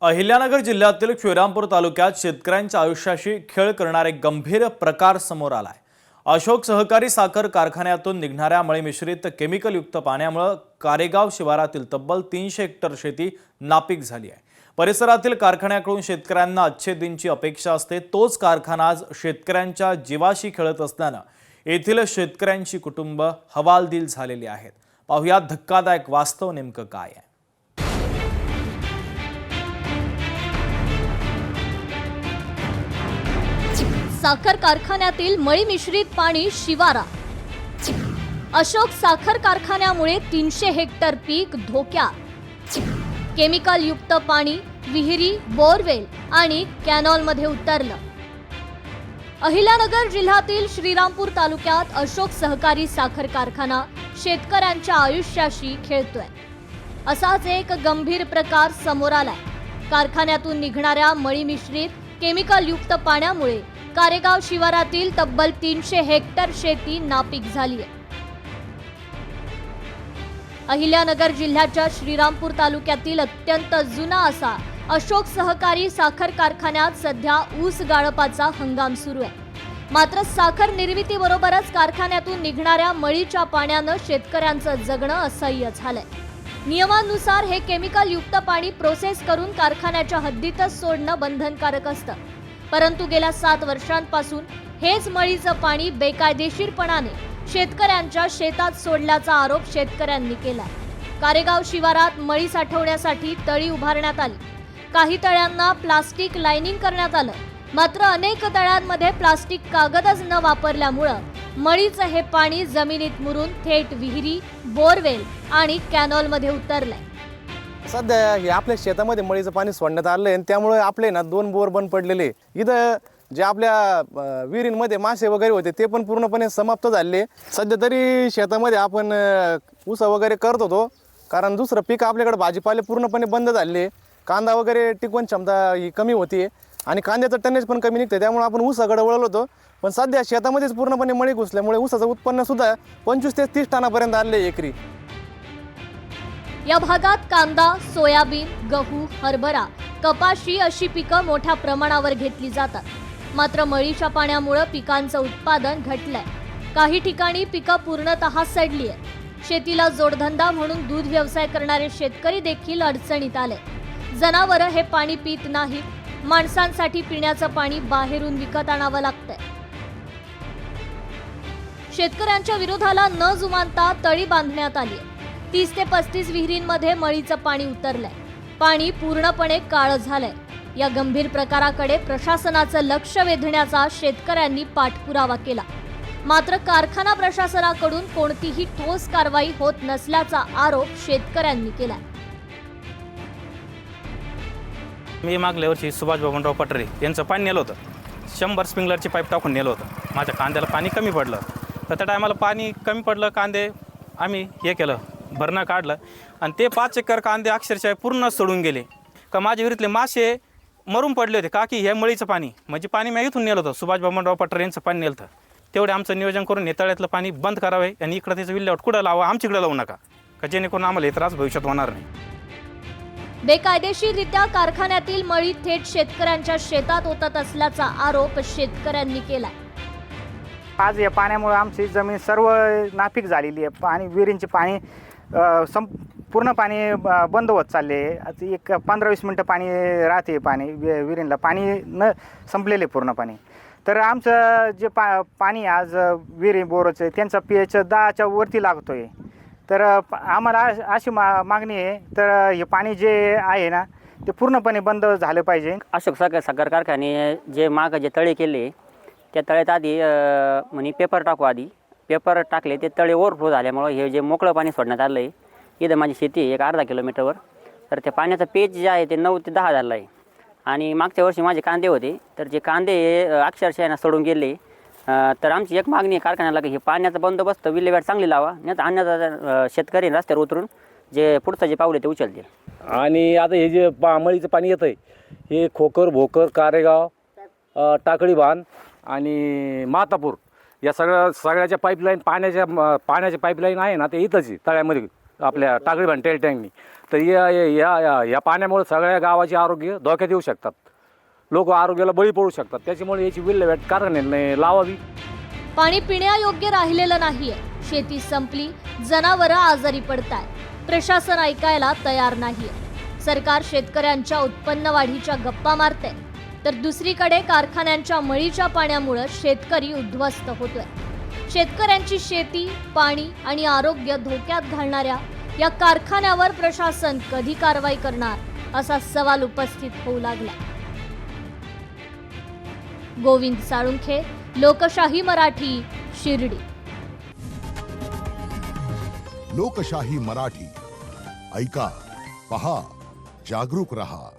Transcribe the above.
अहिल्यानगर जिल्ह्यातील श्रीरामपूर तालुक्यात शेतकऱ्यांच्या आयुष्याशी खेळ करणारे गंभीर प्रकार समोर आलाय। अशोक सहकारी साखर कारखान्यातून निघणाऱ्या मळी मिश्रित केमिकलयुक्त पाण्यामुळे कारेगाव शिवारातील तब्बल 300 हेक्टर शेती नापीक झाली आहे। परिसरातील कारखान्याकडून शेतकऱ्यांना अच्छे दिनची अपेक्षा असते, तोच कारखाना आज शेतकऱ्यांच्या जीवाशी खेळत असल्याने येथील शेतकऱ्यांची कुटुंब हवालदिल झालेली आहेत। पाहुयात धक्कादायक वास्तव नेमकं काय आहे। साखर कारखान्यातील मळी मिश्रित पाणी शिवारात। अशोक साखर कारखान्यामुळे 300 हेक्टर पीक धोक्यात। केमिकल युक्त पाणी विहिरी, बोरवेल आणि कॅनॉलमध्ये उतरलं। अहिल्यानगर जिल्ह्यातील श्रीरामपूर तालुक्यात अशोक सहकारी साखर कारखाना शेतकऱ्यांच्या आयुष्याशी खेळतोय। असाच एक गंभीर प्रकार समोर आलाय। कारखान्यातून निघणाऱ्या मळी मिश्रित केमिकल युक्त पाण्यामुळे कारेगाव शिवारातील तब्बल 300 हेक्टर शेती नापीक झाली आहे। अहिल्यानगर जिल्ह्याच्या श्रीरामपूर तालुक्यातील अत्यंत जुना असा अशोक सहकारी साखर कारखान्यात सध्या ऊस गाळपाचा हंगाम सुरू आहे। मात्र साखर निर्मितीबरोबरच कारखान्यातून निघणाऱ्या मळीच्या पाण्यानं शेतकऱ्यांचं जगणं असह्य झालंय। नियमानुसार हे केमिकल युक्त पाणी प्रोसेस करून कारखान्याच्या हद्दीतच सोडणं बंधनकारक असतं, परंतु गेल्या 7 वर्षांपासून हेच मळीचं पाणी बेकायदेशीरपणाने शेतकऱ्यांच्या शेतात सोडल्याचा आरोप शेतकऱ्यांनी केलाय। कारेगाव शिवारात मळी साठवण्यासाठी तळी उभारण्यात आली। काही तळ्यांना प्लास्टिक लाइनिंग करण्यात आलं, मात्र अनेक तळ्यांमध्ये प्लास्टिक कागदच न वापरल्यामुळे मळीचं हे पाणी जमिनीत मुरून थेट विहिरी, बोरवेल आणि कॅनॉलमध्ये उतरलंय। सध्या हे आपल्या शेतामध्ये मळीचं पाणी सोडण्यात आलंय आणि त्यामुळे आपले ना 2 बोर बंद पडलेले। इथं जे आपल्या विहिरींमध्ये मासे वगैरे होते ते पण पूर्णपणे समाप्त झाले। सध्या तरी शेतामध्ये आपण ऊस वगैरे करत होतो, कारण दुसरं पीक आपल्याकडे भाजीपाले पूर्णपणे बंद झाले। कांदा वगैरे टिकवण क्षमता ही कमी होती आणि कांद्याचं टनेज पण कमी निघते, त्यामुळे आपण ऊसाकडे वळलो होतो। पण सध्या शेतामध्येच पूर्णपणे मळी घुसल्यामुळे ऊसाचं उत्पन्न सुद्धा 25 ते 30 टनापर्यंत आले एकरी। या भागात कांदा, सोयाबीन, गहू, हरभरा, कपाशी अशी पिकं मोठ्या प्रमाणावर घेतली जातात। मात्र मळीच्या पाण्यामुळे पिकांचं उत्पादन घटलंय। काही ठिकाणी पिकं पूर्णतः सडली आहेत। शेतीला जोडधंदा म्हणून दूध व्यवसाय करणारे शेतकरी देखील अडचणीत आले। जनावरं हे पाणी पित नाहीत। माणसांसाठी पिण्याचं पाणी बाहेरून विकत आणावं लागतंय। शेतकऱ्यांच्या विरोधाला न जुमानता तळी बांधण्यात आली। 30 ते 35 विहिरींमध्ये मळीचं पाणी उतरलंय। पाणी पूर्णपणे काळं झालंय। या गंभीर प्रकाराकडे प्रशासनाचं लक्ष वेधण्याचा शेतकऱ्यांनी पाठपुरावा केला, मात्र कारखाना प्रशासनाकडून कोणतीही ठोस कारवाई होत नसल्याचा आरोप शेतकऱ्यांनी केला। मी मागल्या वर्षी सुभाष बबनराव पटरे यांचं पाणी नेलं होतं। 100 स्प्रिंकलरची पाईप टाकून नेलं होतं। माझ्या कांद्याला पाणी कमी पडलं, तर त्या टायमाला पाणी कमी पडलं, कांदे आम्ही हे केलं, भरणं काढलं आणि ते 5 एकर कांदे अक्षरशः पूर्ण सोडून गेले। का माझ्या विहिरीतले मासे मरून पडले होते, का की हे मळीचं पाणी म्हणजे पाणी मी इथून नेलं होतं। सुभाष बबनराव पटरे यांचं पाणी नेलं होतं। तेवढे आमचं नियोजन करून नेतळ्यातलं पाणी बंद करावे आणि इकडं त्याचं विल्हेवाट कुठं लावा, आमच्याकडे लावू नका, का जेणेकरून आम्हाला हे त्रास भविष्यात होणार नाही। बेकायदेशीररित्या कारखान्यातील मळी थेट शेतकऱ्यांच्या शेतात ओतत असल्याचा आरोप शेतकऱ्यांनी केला। आज या पाण्यामुळे आमची जमीन सर्व नापीक झालेली आहे। पाणी विहिरींचे पाणी पूर्ण पाणी बंद होत चालले। एक 15-20 मिनटं पाणी राहते, पाणी विहिरींना पाणी न संपलेले पूर्ण पाणी। तर आमचं जे पाणी आज विहिरी बोरचं त्यांचा pH 10च्या वरती लागतोय। तर आम्हाला अशी मागणी आहे, तर हे पाणी जे आहे ना ते पूर्णपणे बंद झालं पाहिजे। अशोक साखर कारखाने जे मागं जे तळे केले त्या तळ्यात आधी म्हणे पेपर टाकू, आधी पेपर टाकले, ते तळे ओव्हरफ्लो झाल्यामुळं हे जे मोकळं पाणी सोडण्यात आलं आहे। इथं माझी शेती आहे 1 अर्धा किलोमीटरवर, तर त्या पाण्याचं पेज जे आहे ते 9 ते 10 झालं आहे। आणि मागच्या वर्षी माझे कांदे होते, तर जे कांदे अक्षरशः सोडून गेले। तर आमची एक मागणी आहे कारखान्याला की हे पाण्याचा बंदोबस्त विल्हेवाट चांगली लावा, नाही तर अन्यथा शेतकरी रस्त्यावर उतरून जे पुढचं जे पाऊल आहे ते उचलतील। आणि आता हे जे मळीचं पाणी येतं आहे हे खोकर, भोकर, कारेगाव, टाकळी बांध आणि मातापूर या सगळ्याच्या पाईपलाईन पाण्याच्या पाईपलाईन आहे ना, ते इथंच तळ्यामध्ये आपल्या टाकळी बांध टेल टँकनी, तर या पाण्यामुळे सगळ्या गावाचे आरोग्य धोक्यात येऊ शकतात. लोक आरोग्याला बळी पडू शकतात. त्याच्यामुळे याची विल्हेवाट कारखान्याने लावावी. पाणी पिण्यायोग्य राहिलेलं नाहीये. शेती संपली, जनावरं आजारी पडताय. प्रशासन ऐकायला तयार नाहीये. सरकार शेतकऱ्यांच्या उत्पन्न वाढीच्या गप्पा मारते, तर दुसरीकडे कारखान्यांच्या मळीच्या पाण्यामुळे शेतकरी उद्ध्वस्त होतोय. शेतकऱ्यांची शेती, पाणी आणि आरोग्य धोक्यात घालणाऱ्या या कारखान्यावर प्रशासन कधी कारवाई करणार, असा सवाल उपस्थित होऊ लागला. गोविंद साळुंखे, लोकशाही मराठी, शिर्डी. लोकशाही मराठी, ऐका, पहा, जागरूक रहा.